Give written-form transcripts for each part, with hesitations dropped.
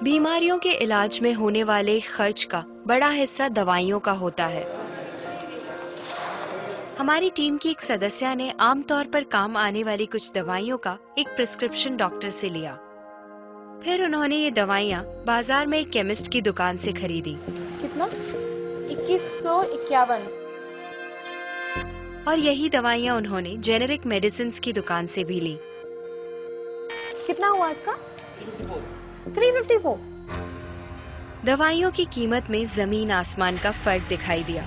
बीमारियों के इलाज में होने वाले खर्च का बड़ा हिस्सा दवाइयों का होता है। हमारी टीम की एक सदस्य ने आमतौर पर काम आने वाली कुछ दवाइयों का एक प्रिस्क्रिप्शन डॉक्टर से लिया। फिर उन्होंने ये दवाइयाँ बाजार में एक केमिस्ट की दुकान से खरीदी। कितना? 2151। और यही दवाइयाँ उन्होंने जेनेरिक मेडिसिन की दुकान से भी ली। कितना हुआ इसका? 354। दवाइयों की कीमत में जमीन आसमान का फर्क दिखाई दिया।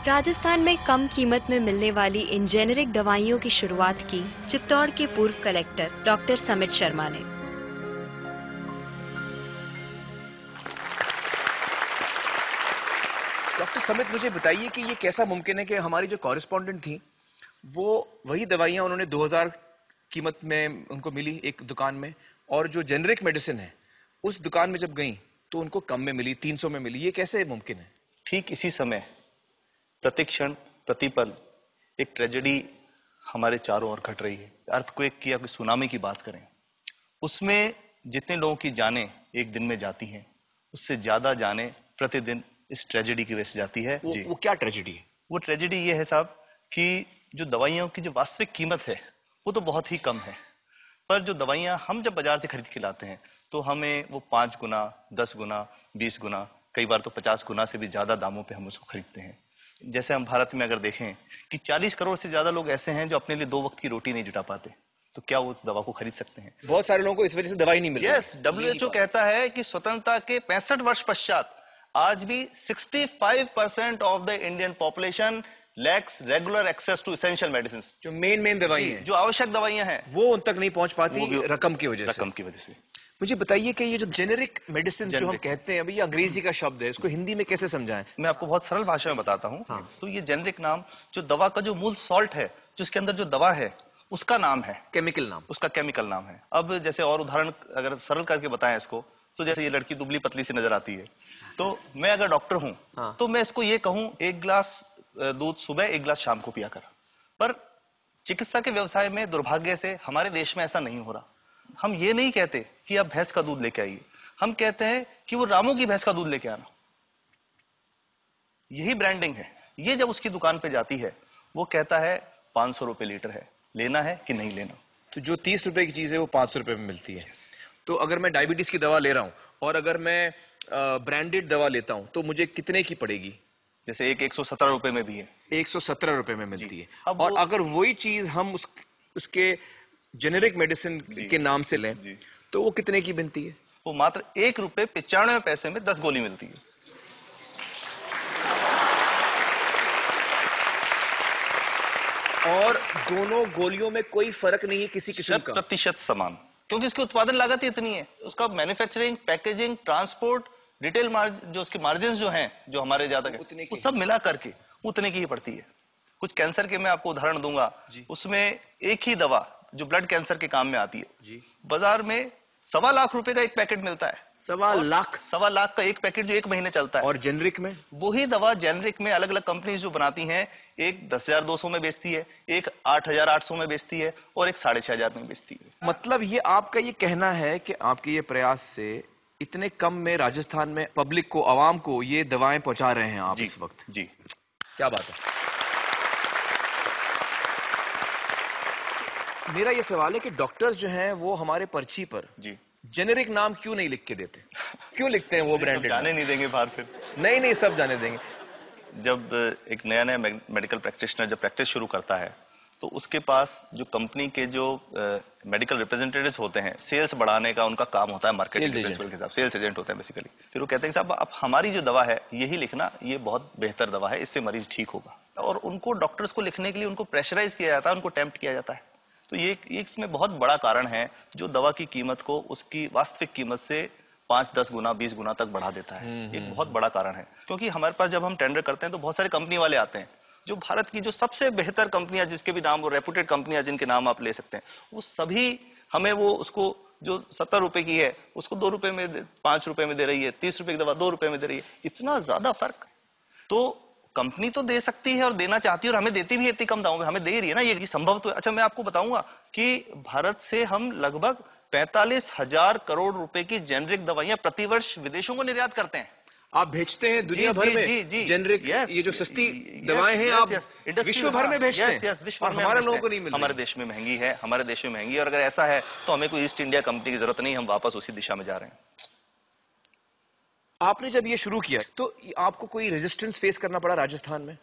राजस्थान में कम कीमत में मिलने वाली इन जेनेरिक दवाइयों की शुरुआत की चित्तौड़ के पूर्व कलेक्टर डॉक्टर समित शर्मा ने। डॉक्टर समित, मुझे बताइए कि ये कैसा मुमकिन है कि हमारी जो कॉरेस्पॉन्डेंट थी वो वही दवाइयाँ उन्होंने 2000 कीमत में उनको मिली एक दुकान में, और जो जेनेरिक मेडिसिन है उस दुकान में जब गई तो उनको कम में मिली, 300 में मिली। ये कैसे मुमकिन है? ठीक इसी समय प्रतिक्षण प्रतिपल एक ट्रेजेडी हमारे चारों ओर घट रही है। अर्थक्वेक की या कोई सुनामी की बात करें, उसमें जितने लोगों की जानें एक दिन में जाती हैं, उससे ज्यादा जानें प्रतिदिन इस ट्रेजेडी की वजह से जाती है। वो क्या ट्रेजेडी है? वो ट्रेजेडी ये है साहब कि जो दवाइयों की जो वास्तविक कीमत है वो तो बहुत ही कम है, पर जो दवाइयां हम जब बाजार से खरीद के लाते हैं तो हमें वो 5 गुना, 10 गुना, 20 गुना, कई बार तो 50 गुना से भी ज्यादा दामों पे हम उसको खरीदते हैं। जैसे हम भारत में अगर देखें कि 40 करोड़ से ज्यादा लोग ऐसे हैं जो अपने लिए 2 वक्त की रोटी नहीं जुटा पाते, तो क्या वो उस दवा को खरीद सकते हैं? बहुत सारे लोगों को इस वजह से दवाई नहीं मिल रही। यस, WHO कहता है कि स्वतंत्रता के 65 वर्ष पश्चात आज भी 65% of the Indian population lacks regular access to essential medicine. जो मेन दवाई है, जो आवश्यक दवाइयां हैं, वो उन तक नहीं पहुंच पाती रकम की वजह से। मुझे बताइए कि ये जो जेनेरिक मेडिसिन जो हम कहते हैं, अभी ये अंग्रेजी का शब्द है, इसको हिंदी में कैसे समझाएं? मैं आपको बहुत सरल भाषा में बताता हूँ। हाँ। तो ये जेनेरिक नाम जो दवा का जो मूल सॉल्ट है, जो इसके अंदर जो दवा है उसका नाम है, केमिकल नाम, उसका केमिकल नाम है। अब जैसे और उदाहरण अगर सरल करके बताएं इसको, तो जैसे ये लड़की दुबली पतली सी नजर आती है, तो मैं अगर डॉक्टर हूं, हाँ। तो मैं इसको ये कहूं 1 गिलास दूध सुबह 1 गिलास शाम को पिया कर। पर चिकित्सा के व्यवसाय में दुर्भाग्य से हमारे देश में ऐसा नहीं हो रहा। हम ये नहीं कहते कि आप भैंस का दूध लेके आइए, हम कहते हैं कि वो रामू की भैंस का दूध लेके आना। यही ब्रांडिंग है। ये जब उसकी दुकान पे जाती है, वो कहता है 500 रुपए लीटर है, लेना है कि नहीं लेना। तो जो 30 रुपए की चीज है वो 500 रुपए में मिलती है। तो अगर मैं डायबिटीज की दवा ले रहा हूं और अगर मैं ब्रांडेड दवा लेता हूं तो मुझे कितने की पड़ेगी? जैसे एक 117 रुपए में भी है, 117 रुपए में मिलती है। और अगर वही चीज हम उसके जेनेरिक मेडिसिन के नाम से लें तो वो कितने की बनती है? वो मात्र 1 रुपए 95 पैसे में 10 गोली मिलती है। और दोनों गोलियों में कोई फर्क नहीं है किसी किस्म का? 100% समान, क्योंकि इसकी उत्पादन लागत ही इतनी है। उसका manufacturing, packaging, transport, retail margin, जो उसके मार्जिन जो हैं, जो हमारे ज्यादा वो सब मिला करके उतने की ही पड़ती है। कुछ कैंसर के मैं आपको उदाहरण दूंगा, उसमें एक ही दवा जो ब्लड कैंसर के काम में आती है, बाजार में 1.25 लाख रुपए का एक पैकेट मिलता है। 1.25 लाख का एक पैकेट जो 1 महीने चलता है। और जेनरिक में वही दवा जेनरिक में अलग अलग कंपनीज जो बनाती हैं, एक 10,200 में बेचती है, एक 8,800 में बेचती है और एक 6,500 में बेचती है। मतलब ये आपका ये कहना है कि आपके ये प्रयास से इतने कम में राजस्थान में पब्लिक को, आवाम को ये दवाएं पहुंचा रहे हैं आप इस वक्त? जी, क्या बात है। मेरा ये सवाल है कि डॉक्टर्स जो हैं वो हमारे पर्ची पर जेनेरिक नाम क्यों नहीं लिख के देते? क्यों लिखते हैं वो ब्रांडेड? जाने नहीं देंगे बाहर फिर? नहीं, सब जाने देंगे। जब एक नया मेडिकल प्रैक्टिशनर जब प्रैक्टिस शुरू करता है, तो उसके पास जो कंपनी के जो मेडिकल रिप्रेजेंटेटिव्स होते हैं, सेल्स बढ़ाने का उनका काम होता है, मार्केटिंग प्रिंसिपल के हिसाब से सेल्स एजेंट होते हैं बेसिकली। फिर वो कहते हैं साहब आप हमारी जो दवा है यही लिखना, ये बहुत बेहतर दवा है, इससे मरीज ठीक होगा। और उनको डॉक्टर्स को लिखने के लिए उनको प्रेशराइज किया जाता है, उनको टेम्प्ट किया जाता है। तो ये इसमें बहुत बड़ा कारण है जो दवा की कीमत को उसकी वास्तविक कीमत से 5-10 गुना 20 गुना तक बढ़ा देता है। एक बहुत बड़ा कारण है, क्योंकि हमारे पास जब हम टेंडर करते हैं तो बहुत सारे कंपनी वाले आते हैं, जो भारत की जो सबसे बेहतर कंपनियां, जिसके भी नाम वो रेपुटेड कंपनियां जिनके नाम आप ले सकते हैं, वो सभी हमें वो उसको जो 70 रुपए की है उसको 2 रुपए में 5 रुपए में दे रही है, 30 रुपए की दवा 2 रुपए में दे रही है। इतना ज्यादा फर्क तो कंपनी तो दे सकती है और देना चाहती है, और हमें देती भी है इतनी कम दामों में, हमें दे रही है ना, ये संभव तो है। अच्छा, मैं आपको बताऊंगा कि भारत से हम लगभग 45,000 करोड़ रुपए की जेनरिक दवाइयां प्रतिवर्ष विदेशों को निर्यात करते हैं। आप भेजते हैं दुनिया भर में जेनरिक, ये जो सस्ती दवाएं हैं आप विश्व भर में भेजते हैं, और हमारे लोगों को नहीं मिल रही। हमारे देश में महंगी है, हमारे देश में महंगी है, और अगर ऐसा है तो हमें कोई ईस्ट इंडिया कंपनी की जरूरत नहीं, हम वापस उसी दिशा में जा रहे हैं। आपने जब ये शुरू किया तो आपको कोई रेजिस्टेंस फेस करना पड़ा राजस्थान में?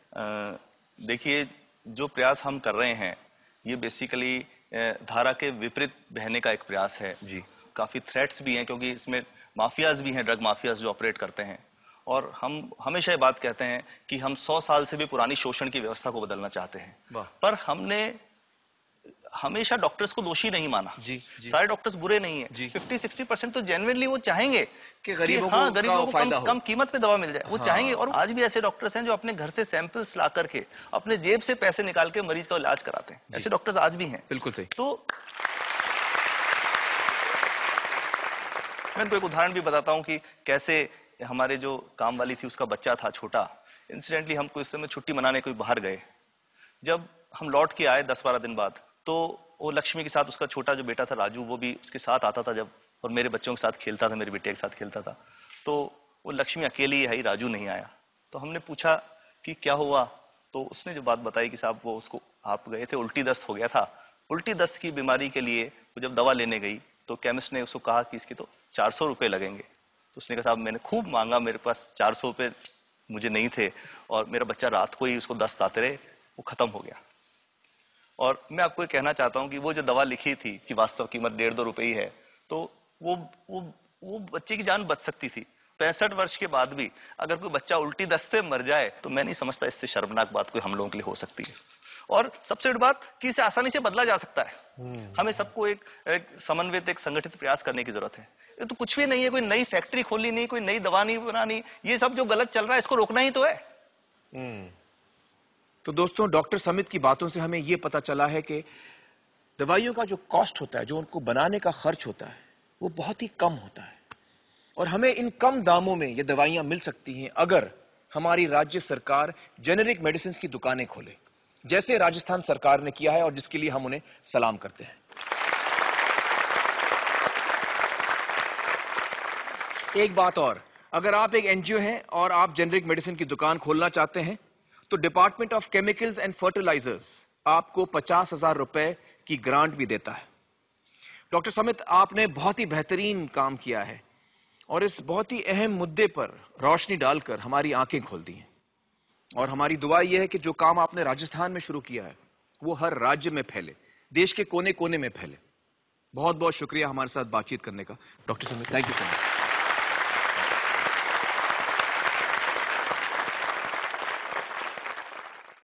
देखिए, जो प्रयास हम कर रहे हैं ये बेसिकली धारा के विपरीत बहने का एक प्रयास है जी। काफी थ्रेट्स भी हैं, क्योंकि इसमें माफियाज भी हैं, ड्रग माफियाज जो ऑपरेट करते हैं, और हम हमेशा ये बात कहते हैं कि हम 100 साल से भी पुरानी शोषण की व्यवस्था को बदलना चाहते हैं, पर हमने हमेशा डॉक्टर्स को दोषी नहीं माना जी। सारे डॉक्टर्स बुरे नहीं है, 50-60% तो जेन्युइनली वो चाहेंगे कि गरीबों को कम कीमत पे दवा मिल जाए, वो चाहेंगे। और आज भी ऐसे डॉक्टर्स हैं जो अपने घर से सैंपल्स ला करके अपने जेब से पैसे निकाल के मरीज का इलाज कराते हैं, ऐसे डॉक्टर्स आज भी हैं। बिल्कुल सही। तो मैं इनको एक उदाहरण भी बताता हूँ कि कैसे हमारे जो काम वाली थी उसका बच्चा था छोटा, इंसिडेंटली हम कुछ समय छुट्टी मनाने कोई बाहर गए, जब हम लौट के आए 10-12 दिन बाद, तो वो लक्ष्मी के साथ उसका छोटा जो बेटा था राजू, वो भी उसके साथ आता था जब, और मेरे बच्चों के साथ खेलता था, मेरी बेटे के साथ खेलता था। तो वो लक्ष्मी अकेली आई, राजू नहीं आया। तो हमने पूछा कि क्या हुआ, तो उसने जो बात बताई कि साहब वो उसको, आप गए थे, उल्टी दस्त हो गया था। उल्टी दस्त की बीमारी के लिए वो जब दवा लेने गई तो केमिस्ट ने उसको कहा कि इसके तो 400 रुपये लगेंगे। तो उसने कहा साहब मैंने खूब मांगा, मेरे पास 400 रुपये मुझे नहीं थे, और मेरा बच्चा रात को ही उसको दस्त आते रहे, वो खत्म हो गया। और मैं आपको ये कहना चाहता हूं कि वो जो दवा लिखी थी कि वास्तव कीमत 1.5-2 रुपए ही है, तो वो बच्चे की जान बच सकती थी। 65 वर्ष के बाद भी अगर कोई बच्चा उल्टी दस्त से मर जाए तो मैं नहीं समझता इससे शर्मनाक बात कोई हम लोगों के लिए हो सकती है। और सबसे बड़ी बात कि इसे आसानी से बदला जा सकता है। हमें सबको एक समन्वित, एक संगठित प्रयास करने की जरूरत है। ये तो कुछ भी नहीं है, कोई नई फैक्ट्री खोलनी नहीं, कोई नई दवा नहीं बनानी, ये सब जो गलत चल रहा है इसको रोकना ही तो है। तो दोस्तों, डॉक्टर समित की बातों से हमें यह पता चला है कि दवाइयों का जो कॉस्ट होता है, जो उनको बनाने का खर्च होता है, वो बहुत ही कम होता है, और हमें इन कम दामों में ये दवाइयां मिल सकती हैं अगर हमारी राज्य सरकार जेनेरिक मेडिसिन की दुकानें खोले, जैसे राजस्थान सरकार ने किया है, और जिसके लिए हम उन्हें सलाम करते हैं। एक बात और, अगर आप एक एनजीओ हैं और आप जेनेरिक मेडिसिन की दुकान खोलना चाहते हैं तो department of chemicals and fertilisers आपको 50,000 रुपए की ग्रांट भी देता है। डॉक्टर समित, आपने बहुत ही बेहतरीन काम किया है और इस बहुत ही अहम मुद्दे पर रोशनी डालकर हमारी आंखें खोल दी हैं, और हमारी दुआ यह है कि जो काम आपने राजस्थान में शुरू किया है वो हर राज्य में फैले, देश के कोने कोने में फैले। बहुत बहुत शुक्रिया हमारे साथ बातचीत करने का doctor Samit, thank you so much.